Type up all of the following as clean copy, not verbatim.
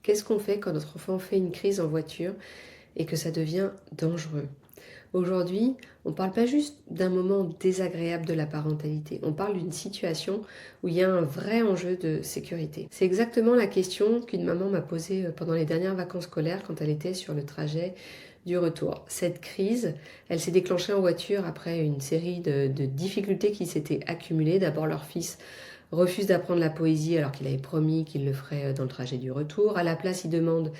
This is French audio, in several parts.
Qu'est-ce qu'on fait quand notre enfant fait une crise en voiture et que ça devient dangereux? Aujourd'hui, on ne parle pas juste d'un moment désagréable de la parentalité, on parle d'une situation où il y a un vrai enjeu de sécurité. C'est exactement la question qu'une maman m'a posée pendant les dernières vacances scolaires quand elle était sur le trajet du retour. Cette crise, elle s'est déclenchée en voiture après une série de difficultés qui s'étaient accumulées. D'abord, leur fils refuse d'apprendre la poésie alors qu'il avait promis qu'il le ferait dans le trajet du retour. À la place, il demande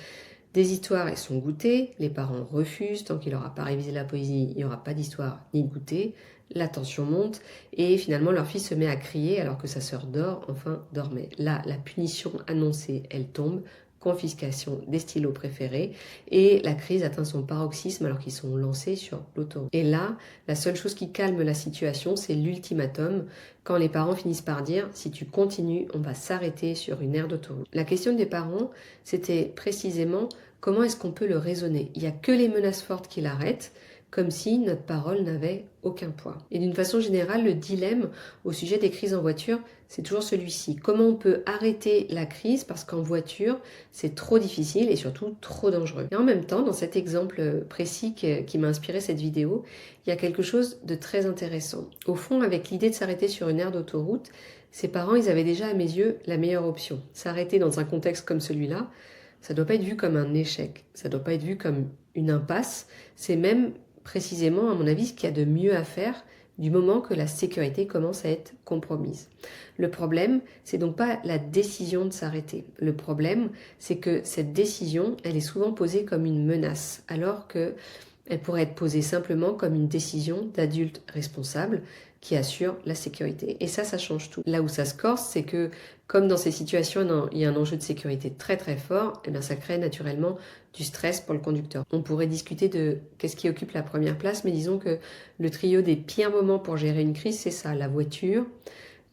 des histoires et son goûter. Les parents refusent. Tant qu'il n'aura pas révisé la poésie, il n'y aura pas d'histoire ni de goûter. La tension monte et finalement leur fils se met à crier alors que sa sœur dort, enfin dormait. Là, la punition annoncée, elle tombe. Confiscation des stylos préférés et la crise atteint son paroxysme alors qu'ils sont lancés sur l'autoroute. Et là, la seule chose qui calme la situation, c'est l'ultimatum, quand les parents finissent par dire si tu continues, on va s'arrêter sur une aire d'autoroute. La question des parents, c'était précisément comment est-ce qu'on peut le raisonner. Il n'y a que les menaces fortes qui l'arrêtent, comme si notre parole n'avait aucun poids. Et d'une façon générale, le dilemme au sujet des crises en voiture, c'est toujours celui-ci. Comment on peut arrêter la crise parce qu'en voiture, c'est trop difficile et surtout trop dangereux. Et en même temps, dans cet exemple précis qui m'a inspiré cette vidéo, il y a quelque chose de très intéressant. Au fond, avec l'idée de s'arrêter sur une aire d'autoroute, ses parents, ils avaient déjà à mes yeux la meilleure option. S'arrêter dans un contexte comme celui-là, ça ne doit pas être vu comme un échec, ça ne doit pas être vu comme une impasse, c'est même précisément, à mon avis, ce qu'il y a de mieux à faire du moment que la sécurité commence à être compromise. Le problème, c'est donc pas la décision de s'arrêter. Le problème, c'est que cette décision, elle est souvent posée comme une menace, alors que elle pourrait être posée simplement comme une décision d'adulte responsable qui assure la sécurité. Et ça change tout. Là où ça se corse, c'est que comme dans ces situations, il y a un enjeu de sécurité très très fort, et bien ça crée naturellement du stress pour le conducteur. On pourrait discuter de qu'est-ce qui occupe la première place, mais disons que le trio des pires moments pour gérer une crise, c'est ça, la voiture,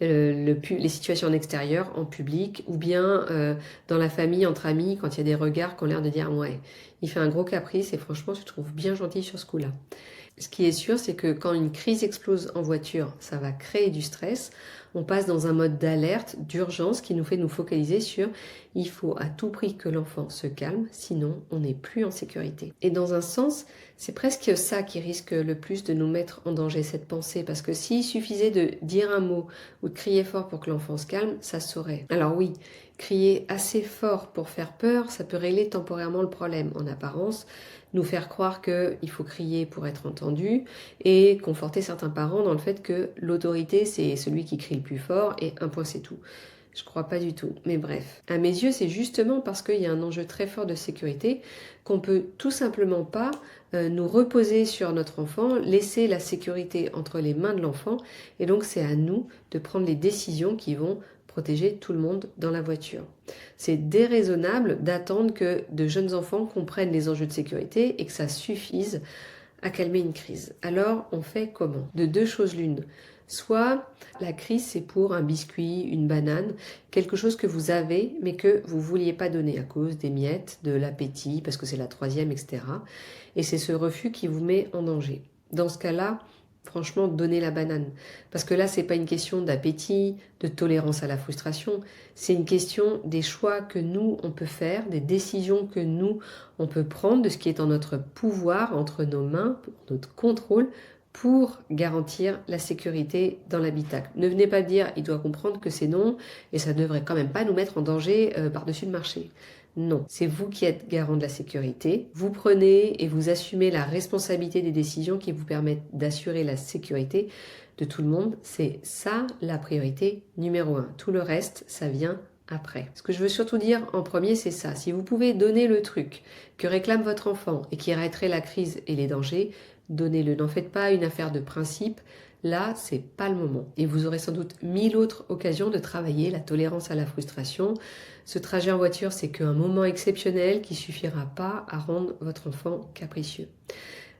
les situations en extérieur, en public, ou bien dans la famille, entre amis, quand il y a des regards qui ont l'air de dire « ouais, il fait un gros caprice et franchement, je te trouve bien gentil sur ce coup-là ». Ce qui est sûr, c'est que quand une crise explose en voiture, ça va créer du stress. On passe dans un mode d'alerte, d'urgence qui nous fait nous focaliser sur il faut à tout prix que l'enfant se calme, sinon on n'est plus en sécurité. Et dans un sens, c'est presque ça qui risque le plus de nous mettre en danger, cette pensée, parce que s'il suffisait de dire un mot ou de crier fort pour que l'enfant se calme, ça se saurait. Alors oui, crier assez fort pour faire peur, ça peut régler temporairement le problème. En apparence, nous faire croire qu'il faut crier pour être entendu et conforter certains parents dans le fait que l'autorité, c'est celui qui crie le plus fort et un point c'est tout. Je crois pas du tout, mais bref. À mes yeux, c'est justement parce qu'il y a un enjeu très fort de sécurité qu'on peut tout simplement pas nous reposer sur notre enfant, laisser la sécurité entre les mains de l'enfant, et donc c'est à nous de prendre les décisions qui vont protéger tout le monde dans la voiture. C'est déraisonnable d'attendre que de jeunes enfants comprennent les enjeux de sécurité et que ça suffise à calmer une crise. Alors, on fait comment? De deux choses l'une. Soit la crise, c'est pour un biscuit, une banane, quelque chose que vous avez, mais que vous ne vouliez pas donner à cause des miettes, de l'appétit, parce que c'est la troisième, etc. Et c'est ce refus qui vous met en danger. Dans ce cas-là, franchement, donnez la banane. Parce que là, c'est pas une question d'appétit, de tolérance à la frustration. C'est une question des choix que nous, on peut faire, des décisions que nous, on peut prendre, de ce qui est en notre pouvoir, entre nos mains, notre contrôle, pour garantir la sécurité dans l'habitacle. Ne venez pas dire, il doit comprendre que c'est non, et ça ne devrait quand même pas nous mettre en danger par-dessus le marché. Non, c'est vous qui êtes garant de la sécurité. Vous prenez et vous assumez la responsabilité des décisions qui vous permettent d'assurer la sécurité de tout le monde. C'est ça la priorité numéro 1. Tout le reste, ça vient après. Ce que je veux surtout dire en premier, c'est ça. Si vous pouvez donner le truc que réclame votre enfant et qui arrêterait la crise et les dangers, donnez-le. N'en faites pas une affaire de principe. Là, c'est pas le moment. Et vous aurez sans doute 1000 autres occasions de travailler la tolérance à la frustration. Ce trajet en voiture, c'est qu'un moment exceptionnel qui suffira pas à rendre votre enfant capricieux.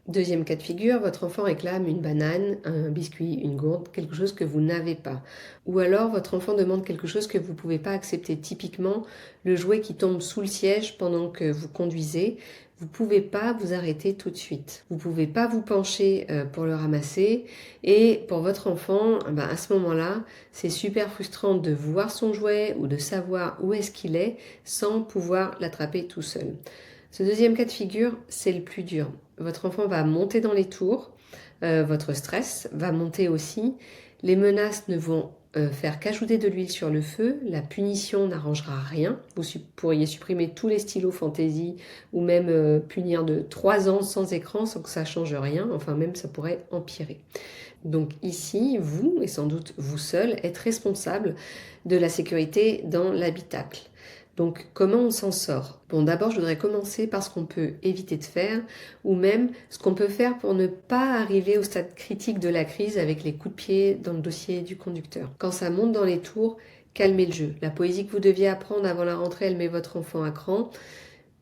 Deuxième cas de figure, votre enfant réclame une banane, un biscuit, une gourde, quelque chose que vous n'avez pas. Ou alors votre enfant demande quelque chose que vous ne pouvez pas accepter. Typiquement, le jouet qui tombe sous le siège pendant que vous conduisez, vous ne pouvez pas vous arrêter tout de suite. Vous ne pouvez pas vous pencher pour le ramasser. Et pour votre enfant, à ce moment-là, c'est super frustrant de voir son jouet ou de savoir où est-ce qu'il est sans pouvoir l'attraper tout seul. Ce deuxième cas de figure, c'est le plus dur. Votre enfant va monter dans les tours, votre stress va monter aussi, les menaces ne vont faire qu'ajouter de l'huile sur le feu, la punition n'arrangera rien, vous pourriez supprimer tous les stylos fantaisie ou même punir de 3 ans sans écran sans que ça change rien, enfin même ça pourrait empirer. Donc ici, vous, et sans doute vous seul, êtes responsable de la sécurité dans l'habitacle. Donc comment on s'en sort? Bon, d'abord je voudrais commencer par ce qu'on peut éviter de faire ou même ce qu'on peut faire pour ne pas arriver au stade critique de la crise avec les coups de pied dans le dossier du conducteur. Quand ça monte dans les tours, calmez le jeu. La poésie que vous deviez apprendre avant la rentrée, elle met votre enfant à cran.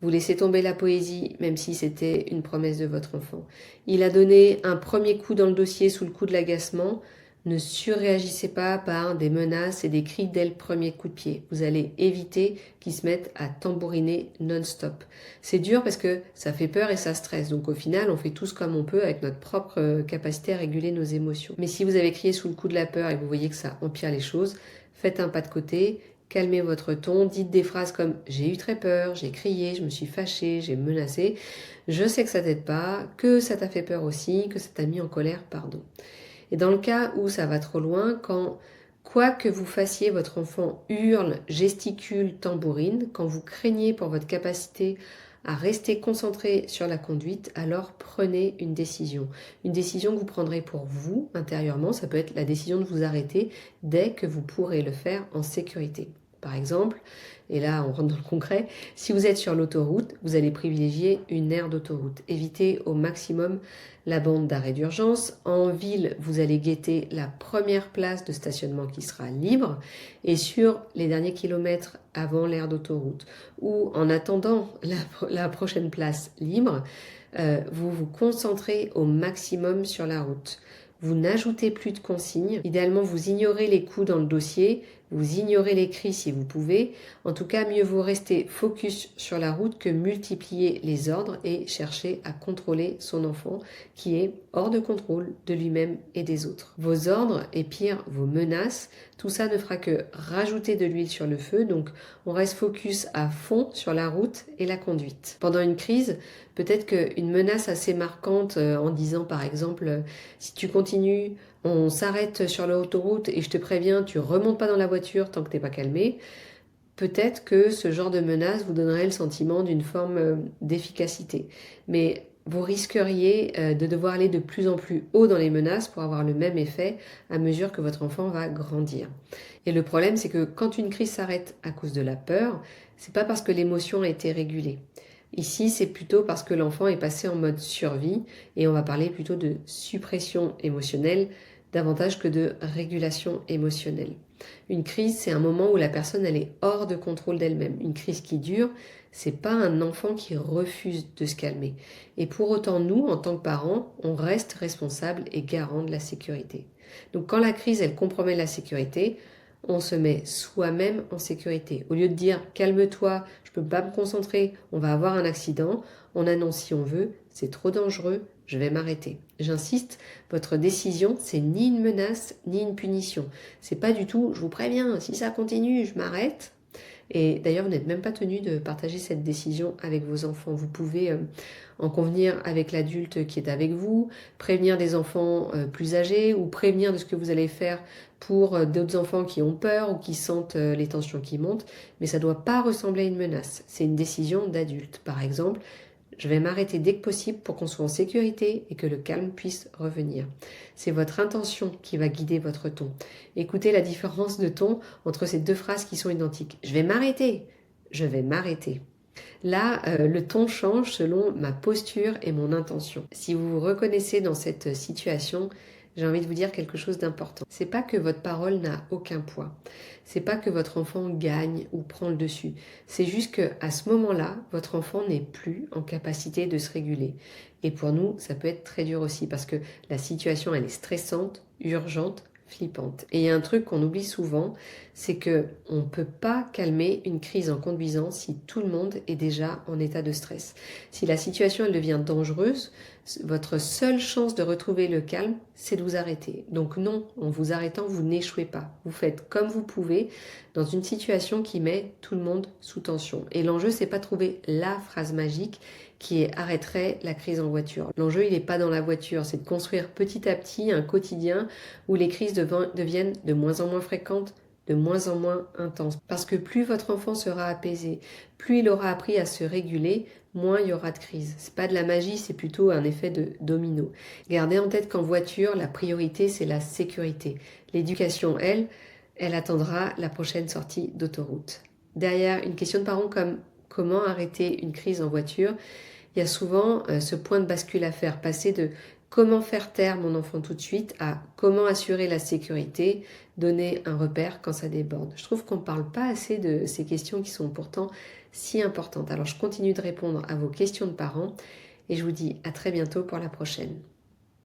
Vous laissez tomber la poésie, même si c'était une promesse de votre enfant. Il a donné un premier coup dans le dossier sous le coup de l'agacement. Ne surréagissez pas par des menaces et des cris dès le premier coup de pied. Vous allez éviter qu'il se mette à tambouriner non-stop. C'est dur parce que ça fait peur et ça stresse. Donc au final, on fait tous comme on peut avec notre propre capacité à réguler nos émotions. Mais si vous avez crié sous le coup de la peur et que vous voyez que ça empire les choses, faites un pas de côté. Calmez votre ton, dites des phrases comme « j'ai eu très peur, j'ai crié, je me suis fâchée, j'ai menacé ». Je sais que ça t'aide pas, que ça t'a fait peur aussi, que ça t'a mis en colère, pardon. Et dans le cas où ça va trop loin, quand quoi que vous fassiez, votre enfant hurle, gesticule, tambourine, quand vous craignez pour votre capacité à rester concentré sur la conduite, alors prenez une décision. Une décision que vous prendrez pour vous intérieurement, ça peut être la décision de vous arrêter dès que vous pourrez le faire en sécurité. Par exemple, et là on rentre dans le concret, si vous êtes sur l'autoroute, vous allez privilégier une aire d'autoroute. Évitez au maximum la bande d'arrêt d'urgence. En ville, vous allez guetter la première place de stationnement qui sera libre et sur les derniers kilomètres avant l'aire d'autoroute ou en attendant la prochaine place libre, vous vous concentrez au maximum sur la route. Vous n'ajoutez plus de consignes. Idéalement, vous ignorez les coups dans le dossier, vous ignorez les cris si vous pouvez. En tout cas, mieux vaut rester focus sur la route que multiplier les ordres et chercher à contrôler son enfant qui est hors de contrôle de lui-même et des autres. Vos ordres et pire, vos menaces, tout ça ne fera que rajouter de l'huile sur le feu. Donc, on reste focus à fond sur la route et la conduite. Pendant une crise, peut-être qu'une menace assez marquante en disant par exemple si tu continues, on s'arrête sur l'autoroute et je te préviens, tu remontes pas dans la voiture tant que t'es pas calmé. Peut-être que ce genre de menace vous donnerait le sentiment d'une forme d'efficacité. Mais vous risqueriez de devoir aller de plus en plus haut dans les menaces pour avoir le même effet à mesure que votre enfant va grandir. Et le problème, c'est que quand une crise s'arrête à cause de la peur, c'est pas parce que l'émotion a été régulée. Ici, c'est plutôt parce que l'enfant est passé en mode survie et on va parler plutôt de suppression émotionnelle davantage que de régulation émotionnelle. Une crise, c'est un moment où la personne elle est hors de contrôle d'elle-même. Une crise qui dure, c'est pas un enfant qui refuse de se calmer. Et pour autant, nous, en tant que parents, on reste responsable et garant de la sécurité. Donc quand la crise, elle compromet la sécurité, on se met soi-même en sécurité. Au lieu de dire « calme-toi, je peux pas me concentrer, on va avoir un accident », on annonce si on veut « c'est trop dangereux, je vais m'arrêter ». J'insiste, votre décision, c'est ni une menace, ni une punition. C'est pas du tout « je vous préviens, si ça continue, je m'arrête ». Et d'ailleurs, vous n'êtes même pas tenu de partager cette décision avec vos enfants. Vous pouvez en convenir avec l'adulte qui est avec vous, prévenir des enfants plus âgés ou prévenir de ce que vous allez faire pour d'autres enfants qui ont peur ou qui sentent les tensions qui montent. Mais ça ne doit pas ressembler à une menace. C'est une décision d'adulte. Par exemple, je vais m'arrêter dès que possible pour qu'on soit en sécurité et que le calme puisse revenir. C'est votre intention qui va guider votre ton. Écoutez la différence de ton entre ces deux phrases qui sont identiques. Je vais m'arrêter. Je vais m'arrêter. Là, le ton change selon ma posture et mon intention. Si vous vous reconnaissez dans cette situation, j'ai envie de vous dire quelque chose d'important. C'est pas que votre parole n'a aucun poids. C'est pas que votre enfant gagne ou prend le dessus. C'est juste que à ce moment-là, votre enfant n'est plus en capacité de se réguler. Et pour nous, ça peut être très dur aussi parce que la situation, elle est stressante, urgente, flippante. Et il y a un truc qu'on oublie souvent, c'est que on ne peut pas calmer une crise en conduisant si tout le monde est déjà en état de stress. Si la situation elle devient dangereuse, votre seule chance de retrouver le calme, c'est de vous arrêter. Donc non, en vous arrêtant, vous n'échouez pas. Vous faites comme vous pouvez dans une situation qui met tout le monde sous tension. Et l'enjeu, c'est pas trouver la phrase magique qui arrêterait la crise en voiture. L'enjeu, il n'est pas dans la voiture, c'est de construire petit à petit un quotidien où les crises deviennent de moins en moins fréquentes, de moins en moins intenses. Parce que plus votre enfant sera apaisé, plus il aura appris à se réguler, moins il y aura de crise. C'est pas de la magie, c'est plutôt un effet de domino. Gardez en tête qu'en voiture, la priorité, c'est la sécurité. L'éducation, elle attendra la prochaine sortie d'autoroute. Derrière une question de parents comme comment arrêter une crise en voiture, il y a souvent ce point de bascule à faire, passer de comment faire taire mon enfant tout de suite à comment assurer la sécurité, donner un repère quand ça déborde. Je trouve qu'on ne parle pas assez de ces questions qui sont pourtant si importantes. Alors je continue de répondre à vos questions de parents et je vous dis à très bientôt pour la prochaine.